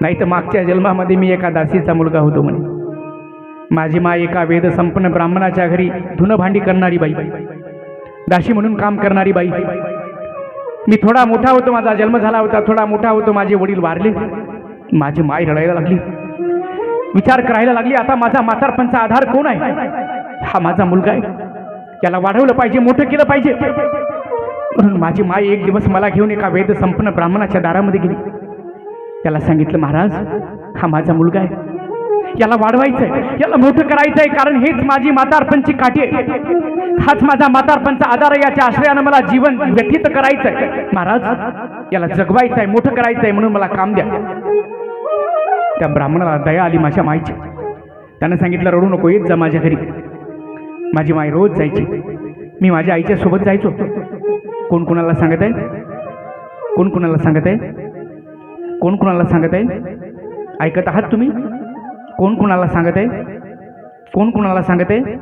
नाही तर मागच्या जन्मामध्ये मी एका दासीचा मुलगा होतो म्हणे. माझी माय एका वेद संपन्न ब्राह्मणाच्या घरी धुणं भांडी करणारी बाई, दासी म्हणून काम करणारी बाई. मी थोडा मोठा होतो, माझा जन्म झाला होता, थोडा मोठा होतो, माझे वडील वारले. माझी माय रडायला लागली, विचार करायला लागली, आता माझा म्हातारपणाचा आधार कोण आहे? हा माझा मुलगा आहे, याला वाढवलं पाहिजे, मोठं केलं पाहिजे. म्हणून माझी माय एक दिवस मला घेऊन एका वेद संपन्न ब्राह्मणाच्या दारामध्ये गेली. त्याला सांगितलं, महाराज हा माझा मुलगा आहे, याला वाढवायचंय, याला मोठं करायचंय, कारण हेच माझी म्हातारपणाची काठी आहे, हाच माझा म्हातारपणाचा आधार आहे, याच्या आश्रयानं मला जीवन व्यतीत करायचंय. महाराज याला जगवायचंय, मोठं करायचंय, म्हणून मला काम द्या. त्या ब्राह्मणाला दया आली माझ्या मायची. त्यानं सांगितलं, रडू नको, येत जा माझ्या घरी. माझी माय रोज जायची, मी माझ्या आईच्या सोबत जायचो. कोण कुणाला सांगत आहे? कोण कुणाला सांगत आहे? कोण कुणाला सांगत आहे? ऐकत आहात तुम्ही? कोण कुणाला सांगत आहे? कोण कुणाला सांगत आहे?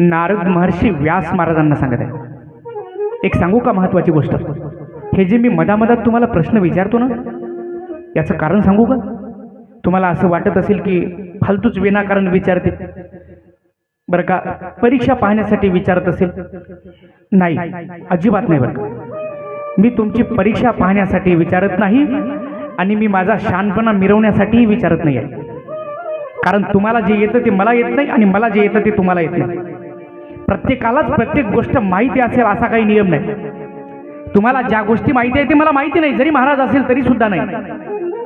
नारद महर्षी व्यास महाराजांना सांगत आहे. एक सांगू का महत्वाची गोष्ट? हे जे मी मधामधात तुम्हाला प्रश्न विचारतो ना, याचं कारण सांगू का? तुम्हाला असं वाटत असेल की फालतूच विनाकारण विचारते बरं का, परीक्षा पाहण्यासाठी विचारत असेल. नाही, अजिबात नाही बरं का. मी तुमची परीक्षा पाहण्यासाठी विचारत नाही आणि मी माझा शहाणपणा मिरवण्यासाठीही विचारत नाही आहे. कारण तुम्हाला जे येतं ते मला येत नाही आणि मला जे येतं ते तुम्हाला येत नाही. प्रत्येकालाच प्रत्येक गोष्ट माहिती असेल असा काही नियम नाही. तुम्हाला ज्या गोष्टी माहिती आहे ते मला माहिती नाही, जरी महाराज असेल तरी सुद्धा नाही,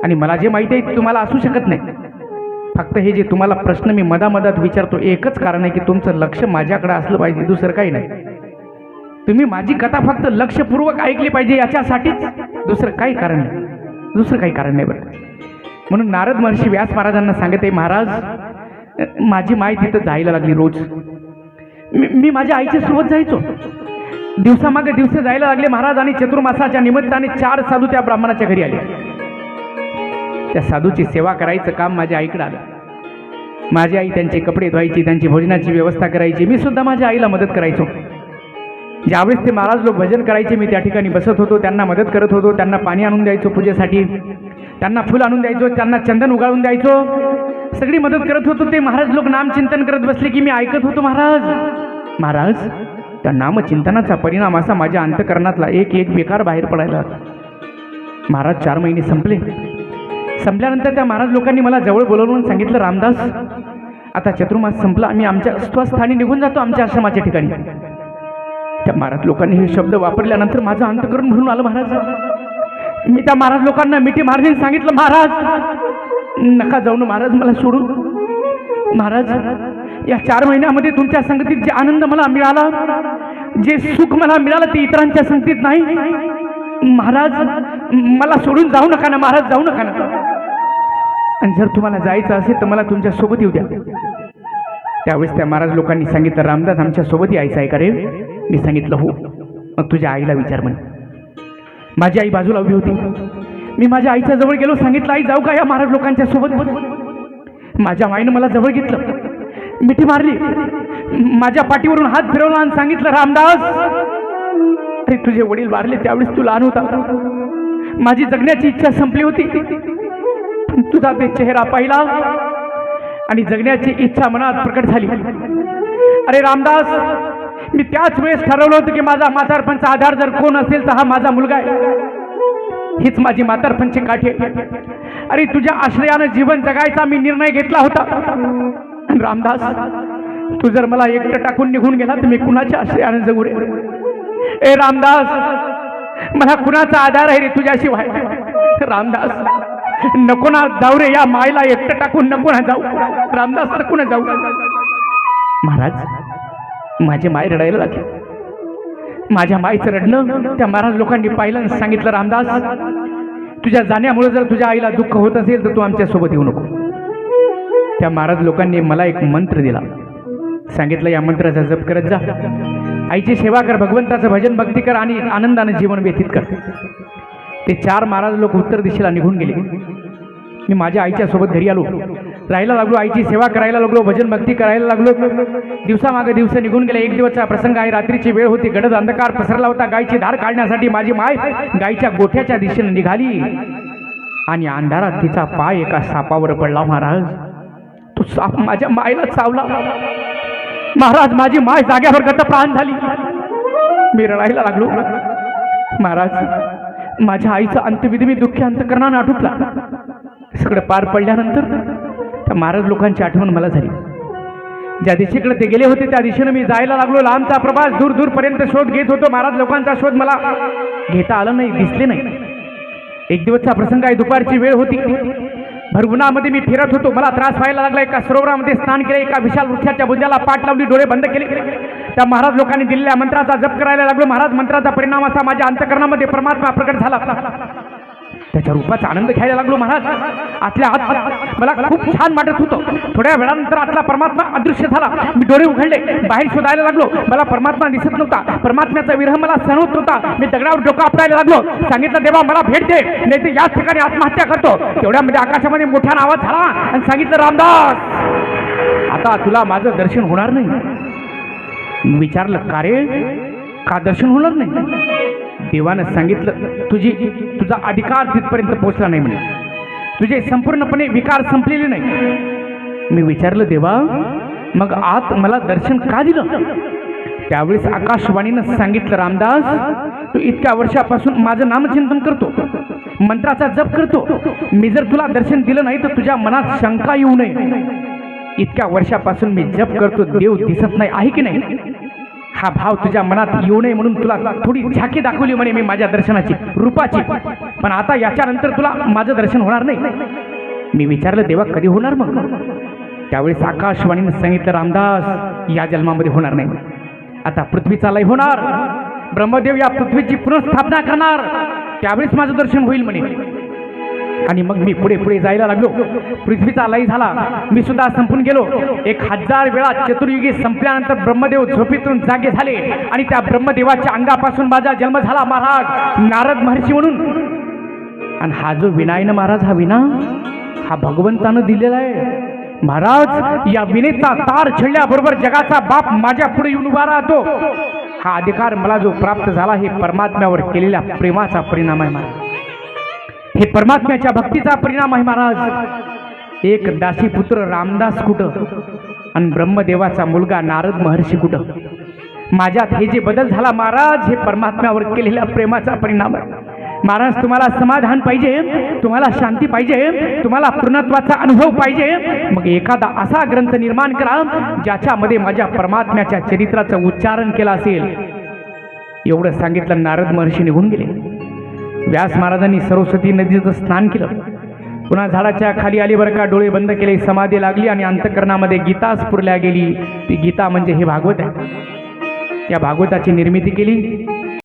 आणि मला जे माहिती आहे ते तुम्हाला असू शकत नाही. फक्त हे जे तुम्हाला प्रश्न मी मधामधात विचारतो, एकच कारण आहे की तुमचं लक्ष माझ्याकडे असलं पाहिजे, दुसरं काही नाही. तुम्ही माझी कथा फक्त लक्षपूर्वक ऐकली पाहिजे याच्यासाठीच, दुसरं काही कारण नाही, दुसरं काही कारण नाही बरं. म्हणून नारद महर्षी व्यास महाराजांना सांगते, महाराज माझी माय तिथं जायला लागली रोज. मी माझ्या आईच्या सोबत जायचो, दिवसामागे दिवस जायला लागले महाराज. आणि चतुर्मासाच्या निमित्ताने 4 साधू त्या ब्राह्मणाच्या घरी आले. त्या साधूची सेवा करायचं काम माझ्या आईकडे आलं. माझी आई त्यांचे कपडे धुवायची, त्यांची भोजनाची व्यवस्था करायची. मी सुद्धा माझ्या आईला मदत करायचो. ज्यावेळेस ते महाराज लोक भजन करायचे, मी त्या ठिकाणी बसत होतो, त्यांना मदत करत होतो. त्यांना पाणी आणून द्यायचो पूजेसाठी, त्यांना फुल आणून द्यायचो, त्यांना चंदन उगाळून द्यायचो, सगळी मदत करत होतो. ते महाराज लोक नामचिंतन करत बसले की मी ऐकत होतो. महाराज त्या नामचिंतनाचा परिणाम असा माझ्या अंतकरणातला एक एक विकार बाहेर पडायला. महाराज 4 महिने संपल्यानंतर त्या महाराज लोकांनी मला जवळ बोलवून सांगितलं, रामदास आता चतुर्मास संपला, आम्ही आमच्या स्वस्थानी निघून जातो, आमच्या आश्रमाच्या ठिकाणी. त्या महाराज लोकांनी हे शब्द वापरल्यानंतर माझं अंतकरण भरून आलं. महाराज मी त्या महाराज लोकांना मिठी मारली, सांगितलं, महाराज नका जाऊन, महाराज मला सोडून. महाराज या 4 महिन्यामध्ये तुमच्या संगतीत जे आनंद मला मिळाला, जे सुख मला मिळालं, ते इतरांच्या संगतीत नाही. महाराज मला सोडून जाऊ नका ना, महाराज जाऊ नका ना. आणि जर तुम्हाला जायचं असेल तर मला तुमच्या सोबत येऊ द्या. त्यावेळेस त्या महाराज लोकांनी सांगितलं, रामदास आमच्या सोबत यायचं आहे का रे? मी सांगितलं हो. मग तुझ्या आईला विचार म्हणे. माझी आई बाजूला उभी होती. मी माझ्या आईच्या जवळ गेलो, सांगितलं, आई जाऊ का या महाराज लोकांच्या सोबत? माझ्या माईनं मला जवळ घेतलं, मिठी मारली, माझ्या पाठीवरून हात फिरवला आणि सांगितलं, रामदास अरे तुझे वडील वारले त्यावेळेस तू लहान होता, माझी जगण्याची इच्छा संपली होती, तुझा ते चेहरा पाहिला आणि जगण्याची इच्छा मनात प्रकट झाली. अरे रामदास मी त्याच वेळेस ठरवलं होतं की माझा म्हातारपणाचा आधार जर कोण असेल तर हा माझा मुलगा आहे, हीच माझी म्हातारपणाची काठी आहे. अरे तुझ्या आश्रयानं जीवन जगायचा मी निर्णय घेतला होता. रामदास तू जर मला एकटं टाकून निघून गेला तर मी कुणाच्या आश्रयानं जगू रे? ए रामदास मला कुणाचा आधार आहे रे तुझ्याशिवाय? रामदास नको ना जाऊ रे, या मायला एकटं टाकून नको ना जाऊ. रामदास नको ना जाऊ. महाराज माझी माय रडायला लागली. माझ्या माईचं रडणं त्या महाराज लोकांनी पाहिलं आणि सांगितलं, रामदास तुझ्या जाण्यामुळे जर तुझ्या आईला दुःख होत असेल तर तू आमच्या सोबत येऊ नको. त्या महाराज लोकांनी मला एक मंत्र दिला, सांगितलं या मंत्राचा जप करत जा, आईची सेवा कर, भगवंताचं भजन भक्ती कर आणि आनंदाने जीवन व्यतीत कर. ते 4 महाराज लोक उत्तर दिशेला निघून गेले. मी माझ्या आईच्या सोबत घरी आलो, राहायला लागलो, आईची सेवा करायला लागलो, भजन भक्ती करायला लागलो. दिवसामागे दिवस निघून गेले. एक दिवसचा प्रसंग आहे, रात्रीची वेळ होती, गडद अंधकार पसरला होता. गायची धार काढण्यासाठी माझी माय गायच्या गोठ्याच्या दिशेने निघाली. आणि अंधारात तिचा पाय एका सापावर पडला. महाराज, तो साप माझ्या मायला चावला. महाराज, माझी माय जाग्यावर गतप्राण झाली. मी रडायला लागलो. महाराज, माझ्या आईचा अंत्यविधी मी दुःखी अंतकरणानं आटोपला. सगळं पार पडल्यानंतर त्या महाराज लोकांची आठवण मला झाली. ज्या दिशेकडे ते गेले होते त्या दिशेनं मी जायला लागलो. लांबचा प्रवास, दूर दूरपर्यंत शोध घेत होतो. महाराज लोकांचा शोध मला घेता आला नाही, दिसले नाही. एक दिवसचा प्रसंग आहे. दुपारची वेळ होती. भरगुणामध्ये मी फिरत होतो. मला त्रास व्हायला लागला. एका सरोवरामध्ये स्नान केले. एका विशाल वृक्षाच्या बुंद्याला पाठ लावली, डोळे बंद केले. त्या महाराज लोकांनी दिलेल्या मंत्राचा जप करायला लागलो. महाराज, मंत्राचा परिणाम असा, माझ्या अंतकरणामध्ये परमात्मा प्रकट झाला. त्याच्या रूपाचा आनंद घ्यायला लागलो. महाराज, आतल्या आत मला खूप छान वाटत होतं. थोड्या वेळानंतर आतला परमात्मा अदृश्य झाला. मी डोळे उघडले, बाहेर शोधायला लागलो. मला परमात्मा दिसत नव्हता. परमात्म्याचा विरह मला सहन होत नव्हता. मी दगडावर डोकं आपटायला लागलो. सांगितलं, देवा मला भेट दे, नाही तर याच ठिकाणी आत्महत्या करतो. तेवढ्यामध्ये आकाशामध्ये मोठ्यानं आवाज झाला आणि सांगितलं, रामदास, आता तुला माझं दर्शन होणार नाही. विचारलं, का रे, का दर्शन होणार नाही? देवानं सांगितलं, तुझा अधिकार तिथपर्यंत पोहोचला नाही म्हणे. तुझे संपूर्णपणे विकार संपलेले नाही. मी विचारलं, देवा, मग आत मला दर्शन का दिलं? त्यावेळेस आकाशवाणीनं सांगितलं, रामदास, तू इतक्या वर्षापासून माझं नामचिंतन करतो, मंत्राचा जप करतो. मी जर तुला दर्शन दिलं नाही तर तुझ्या मनात शंका येऊ नये. इतक्या वर्षापासून मी जप करतो, देव दिसत नाही, आहे की नाही? हा भाव तुझ्या मनात येऊ नये म्हणून तुला थोडी झाकी दाखवली म्हणे मी माझ्या दर्शनाची, रूपाची. पण आता याच्यानंतर तुला माझं दर्शन होणार नाही. मी विचारलं, देवा, कधी होणार मग? त्यावेळेस आकाशवाणीनं सांगितलं, रामदास, या जन्मामध्ये होणार नाही. आता पृथ्वीचा लय होणार. ब्रह्मदेव या पृथ्वीची पुनर्स्थापना करणार. त्यावेळेस माझं दर्शन होईल म्हणे. आणि मग मी पुढे पुढे जायला लागलो. पृथ्वीचा लय झाला. मी सुद्धा संपून गेलो. 1000 वेळा चतुर्युगी संपल्यानंतर ब्रह्मदेव झोपेतून जागे झाले आणि त्या ब्रह्मदेवाच्या अंगापासून माझा जन्म झाला. महाराज, नारद महर्षी म्हणून. आणि हा जो विना आहे ना महाराज, हा विना हा भगवंतानं दिलेला आहे. महाराज, या विनेचा तार छेडल्याबरोबर जगाचा बाप माझ्या पुढे येऊन उभा राहतो. हा अधिकार मला जो प्राप्त झाला हे परमात्म्यावर केलेल्या प्रेमाचा परिणाम आहे महाराज. हे परमात्म्याच्या भक्तीचा परिणाम आहे महाराज. एक दासी पुत्र रामदास कुठं आणि ब्रह्मदेवाचा मुलगा नारद महर्षी कुठं? माझ्यात हे जे बदल झाला महाराज, हे परमात्म्यावर केलेल्या प्रेमाचा परिणाम आहे. महाराज, तुम्हाला समाधान पाहिजे, तुम्हाला शांती पाहिजे, तुम्हाला पूर्णत्वाचा अनुभव पाहिजे, मग एखादा असा ग्रंथ निर्माण करा ज्याच्यामध्ये माझ्या परमात्म्याच्या चरित्राचं उच्चारण केलं असेल. एवढं सांगितलं, नारद महर्षी निघून गेले. व्यास महाराजांनी सरस्वती नदीचं स्नान केलं. पुन्हा झाडाच्या खाली आली बरं का, डोळे बंद केले, समाधी लागली आणि अंतकरणामध्ये गीता स्फुरल्या गेली. ती गीता म्हणजे हे भागवत आहे. या भागवताची निर्मिती केली